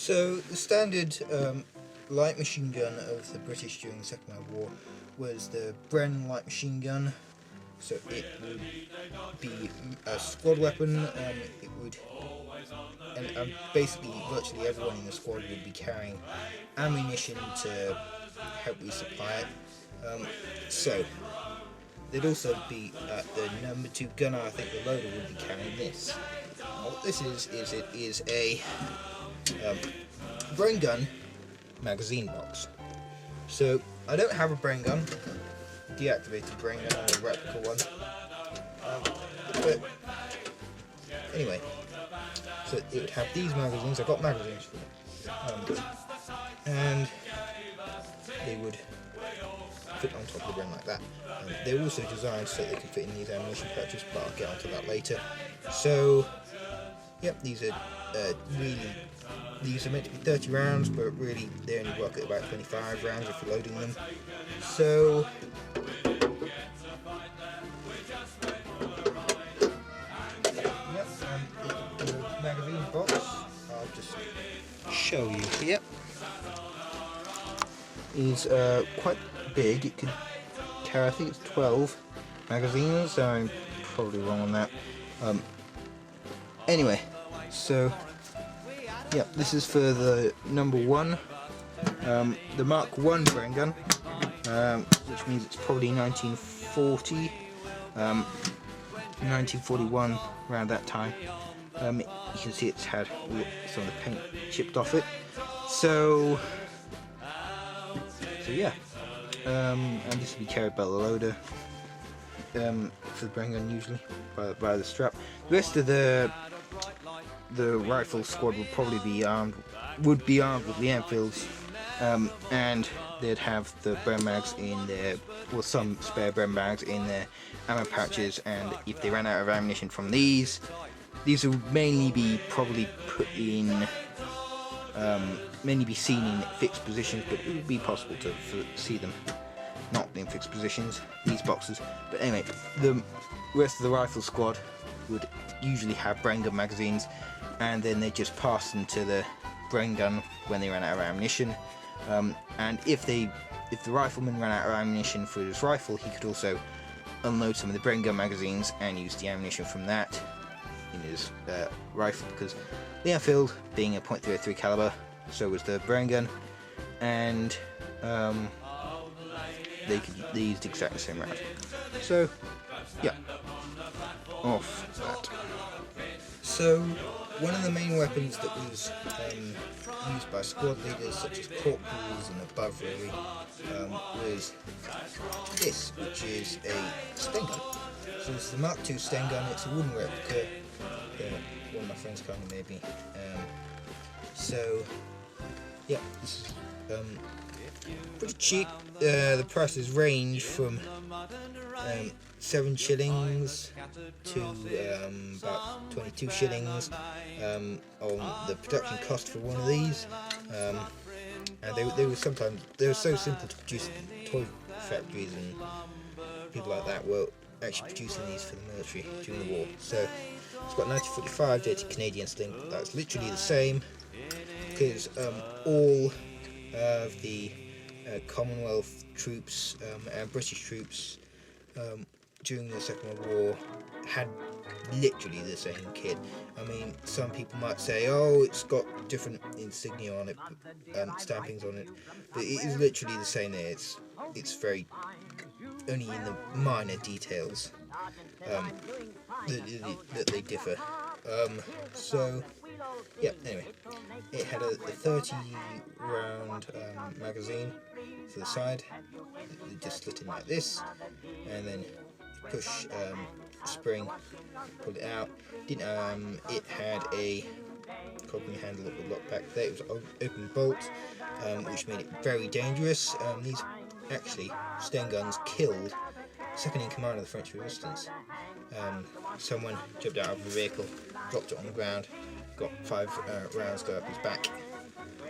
So the standard light machine gun of the British during the Second World War was the Bren light machine gun. So it would be a squad weapon. It would, and basically virtually everyone in the squad would be carrying ammunition to help resupply it. So there'd also be the number 2 gunner. I think the loader would be carrying this. What this is it is a brain gun magazine box. So I don't have a brain gun, deactivated brain gun or a replica one. But anyway, so it would have these magazines. I got magazines for it, and they would fit on top of the brain like that. They're also designed so they can fit in these ammunition pouches, but I'll get onto that later. So, yep, these are these are meant to be 30 rounds, but really they only work at about 25 rounds if you're loading them. So, yep, the magazine box, I'll just show you here, is quite big. It could carry, I think it's 12 magazines. I'm probably wrong on that. Anyway, so yeah, this is for the number 1, the Mark 1 brain gun, which means it's probably 1940, 1941, around that time. You can see it's had some of the paint chipped off it. So yeah, and this will be carried by the loader for the brain gun, usually by the strap. The rest of the rifle squad would probably be armed with the Enfields, and they'd have the Bren mags in their, well, some spare Bren mags in their ammo pouches, and if they ran out of ammunition from these would mainly be probably put in, mainly be seen in fixed positions, but it would be possible to see them not in fixed positions, these boxes. But anyway, the rest of the rifle squad would usually have brain gun magazines, and then they just pass them to the brain gun when they ran out of ammunition. And if the rifleman ran out of ammunition for his rifle, he could also unload some of the brain gun magazines and use the ammunition from that in his rifle, because the Enfield being a .303 caliber, so was the brain gun, and they used exactly the same round. So yeah, off that. So one of the main weapons that was used by squad leaders such as corporals and above really was this, which is a Sten gun. So this is the Mark II Sten gun. It's a wooden replica. One of my friends kind of made me. So yeah, this is pretty cheap. The prices range from 7 shillings to about 22 shillings on the production cost for one of these, and they were so simple to produce. Toy factories and people like that were actually producing these for the military during the war. So it's got 1945 dated Canadian sling. That's literally the same, because all of the Commonwealth troops and British troops during the Second World War had literally the same kit. I mean, some people might say, oh, it's got different insignia on it, stampings on it, but it is literally the same there. It's very, only in the minor details that they differ. So yeah, anyway, it had a 30 round magazine for the side. It just slit in like this, and then push spring, pull it out. It had a cocking handle that would lock back there. It was open bolt, which made it very dangerous. These actually Sten guns killed second in command of the French resistance. Someone jumped out of the vehicle, dropped it on the ground, got 5 rounds go up his back.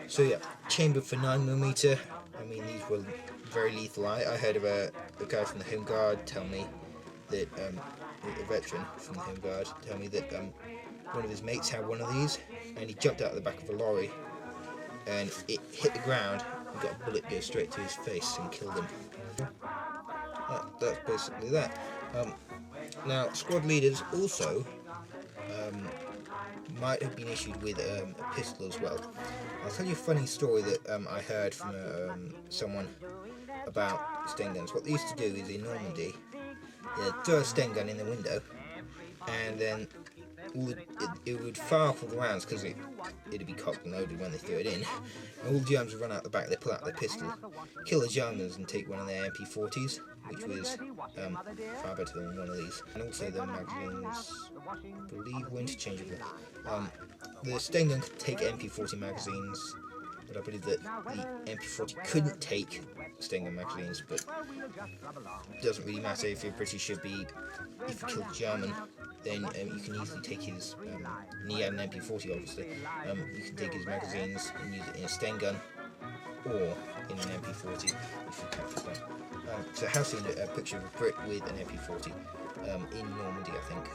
So yeah, chamber for 9mm. I mean, these were very lethal. I heard of a guy from the Home Guard tell me that, a veteran from the Home Guard tell me that one of his mates had one of these, and he jumped out of the back of a lorry and it hit the ground and got a bullet go straight to his face and killed him. That's basically that. Now, squad leaders also might have been issued with a pistol as well. I'll tell you a funny story that I heard from someone about Sten guns. What they used to do is in Normandy, they'd throw a Sten gun in the window, and then it would fire off all the rounds because it'd be cocked and loaded when they threw it in. And all the Germans would run out the back, they'd pull out their pistol, kill the Germans and take one of their MP40s, which was far better than one of these. And also the magazines, I believe, were interchangeable. The Sten gun could take MP40 magazines, but I believe that the MP40 couldn't take Sten gun magazines, but it doesn't really matter if you're British. If you kill a German, then you can easily take his, and he had an MP40 obviously, you can take his magazines and use it in a Sten gun or in an MP40 if you capture one. So I have seen a picture of a Brit with an MP40 in Normandy, I think.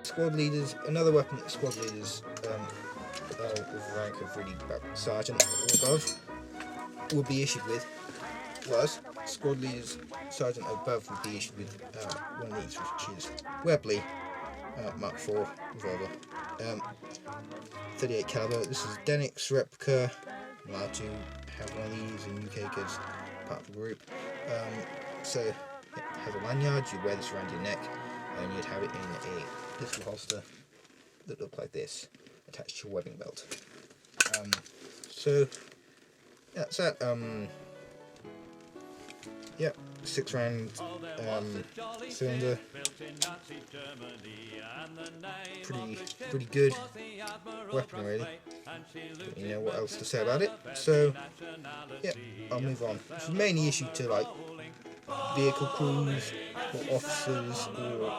Squad leaders, another weapon that squad leaders with rank of really about sergeant or above would be issued with was squad leaders sergeant or above would be issued with one of these, which is Webley Mark IV revolver, 38 caliber. This is Denix replica. I'm allowed to have one of these in UK because part of the group. So it has a lanyard. You wear this around your neck, and you'd have it in a pistol holster that looked like this, attached to your webbing belt. So that's that. Yeah, 6-round cylinder. Pretty good weapon, really. Don't you know what else to say about it. So yeah, I'll move on. It's mainly issued to like vehicle crews or officers or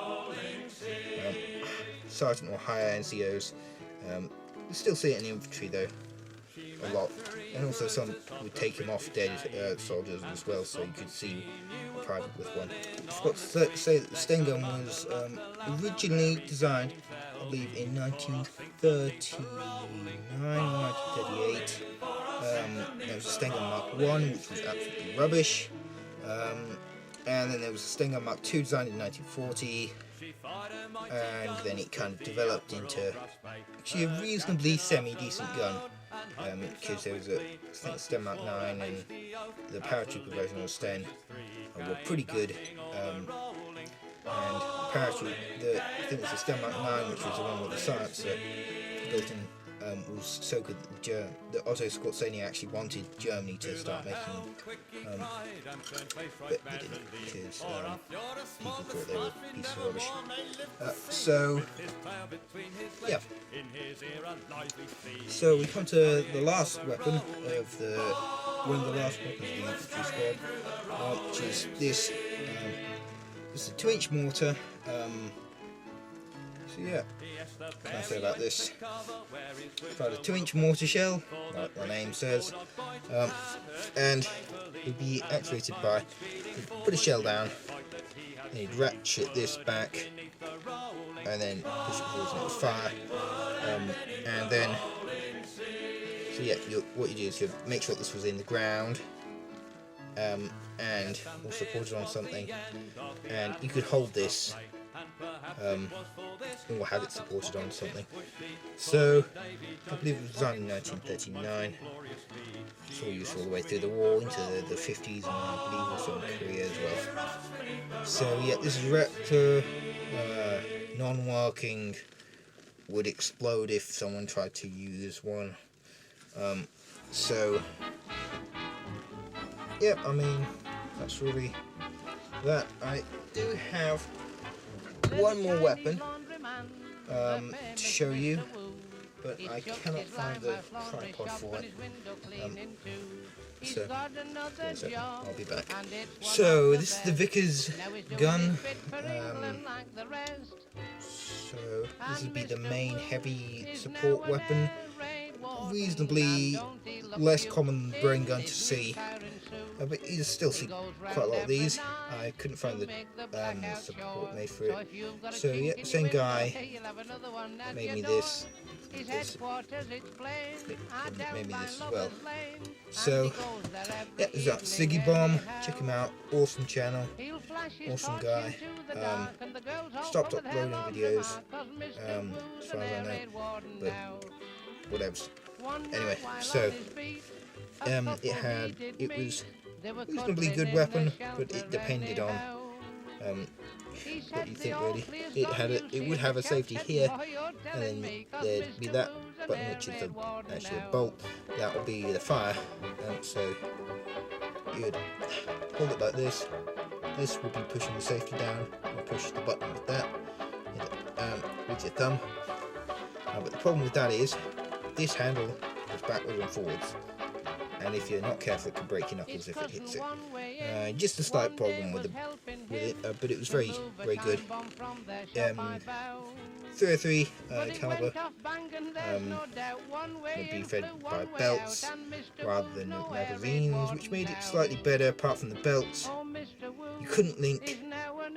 sergeant or higher NCOs. You still see it in the infantry though, a lot, and also some would take him off dead soldiers as well, so you could see a private with one. I forgot to say that the Sten gun was originally designed, I believe, in 1939 or 1938. There was a Sten gun Mark I, which was absolutely rubbish, and then there was a Sten gun Mark II designed in 1940. And then it kind of developed into actually a reasonably semi-decent gun, because there was I think Sten Mark 9 and the paratrooper version of Sten were pretty good, and parachute, I think it's the Sten Mark 9, which was the one with the silencer built in, was so good that Otto Skorzeny actually wanted Germany to start making, but they didn't, because people thought they were a piece of rubbish. So yeah, so we come to the last weapon of one of the last weapons of the infantry squad, which is this. It's a 2-inch mortar. So yeah, what can I say about this? It's got a 2-inch mortar shell, like the name says, and it would be actuated by, you'd put a shell down, and you'd ratchet this back, and then push it forwards and it would fire, and then, so yeah, what you do is you make sure this was in the ground, and or supported on something, and you could hold this, or have it supported on something. So I believe it was designed in 1939. It's all used all the way through the war into the 50s, and I believe also in Korea as well. So yeah, this is Raptor, non-working, would explode if someone tried to use one. So yeah, I mean, that's really that. I do have one more weapon to show you, but I cannot find the tripod for it. So I'll be back. So this is the Vickers gun. So this would be the main heavy support weapon. Reasonably less common brain gun to see, but you still see quite a lot of these. I couldn't find the support made for it. So yeah, same guy made me this. Made me this as well. So yeah, there's that Ziggy Bomb. Check him out. Awesome channel. Awesome guy. Stopped uploading videos as far as I know, but whatevs. Anyway, so it was reasonably good weapon, but it depended on what you think really. It would have a safety here, and then there'd be that button which is actually a bolt. That would be the fire. So you'd hold it like this. This would be pushing the safety down. You push the button with that, with your thumb. But the problem with that is this handle goes backwards and forwards, and if you're not careful, it can break your knuckles if it hits it. Just a slight problem with it, but it was very, very good. 303 caliber would be fed by belts rather than magazines, which made it slightly better. Apart from the belts, you couldn't link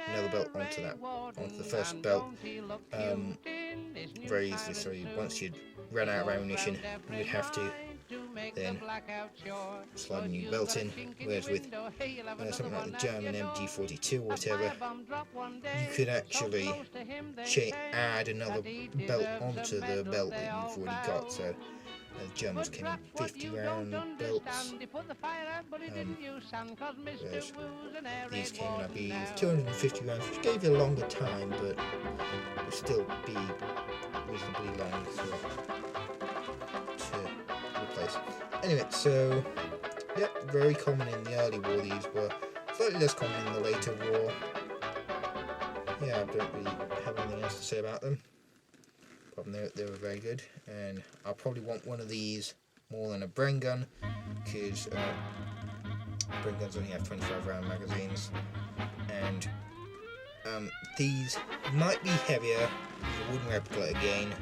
another belt onto the first belt very easily. So once you'd run out of ammunition, you'd have to then slide a new belt in, whereas with something like the German MG42 or whatever, you could actually add another belt onto the belt that you've already got. So the Germans came in 50 round belts, whereas these came in, I believe, 250 rounds, which gave you a longer time, but it would still be reasonably long to replace. Anyway, so yeah, very common in the early war. These were slightly less common in the later war. Yeah, I don't really have anything else to say about them. They were very good, and I'll probably want one of these more than a Bren gun, because Bren guns only have 25 round magazines, and these might be heavier. A wooden replica again,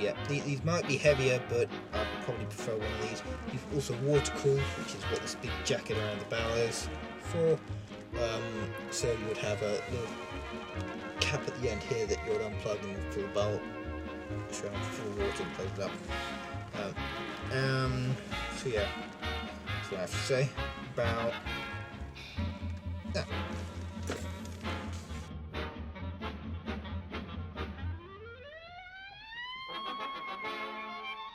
yeah, these might be heavier, but I'd probably prefer one of these. You've also water cooled, which is what this big jacket around the barrel is for. So you would have a little cap at the end here that you would unplug and fill the barrel, push around full water and close it up. So yeah, that's what I have to say about that.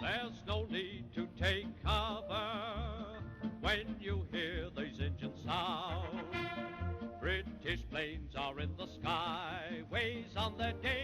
There's no need to take cover when you hear these engines sound. British planes are in the sky, ways on their day.